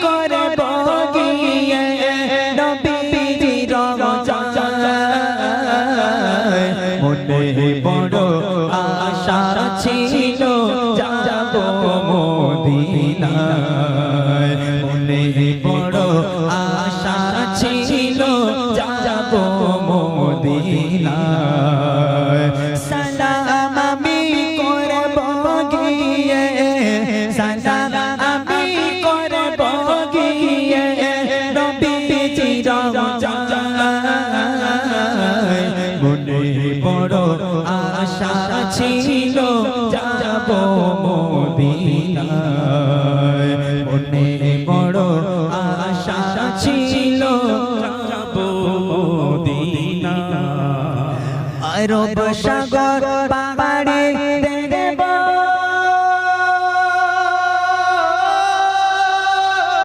করব গিয়ে নবীর রওজায় মনে বড় আশা ছিল যাব মদিনায় মনে বড় আশা ছিল যাব মদিনায় সালাম আমি করব গিয়ে সালাম আমি করব গিয়ে নবীজির রওজায় মনে বড় আশা ছিল যাব মদিনায় মনে বড় আশা ছিল যাব মদিনায় আরব সাগর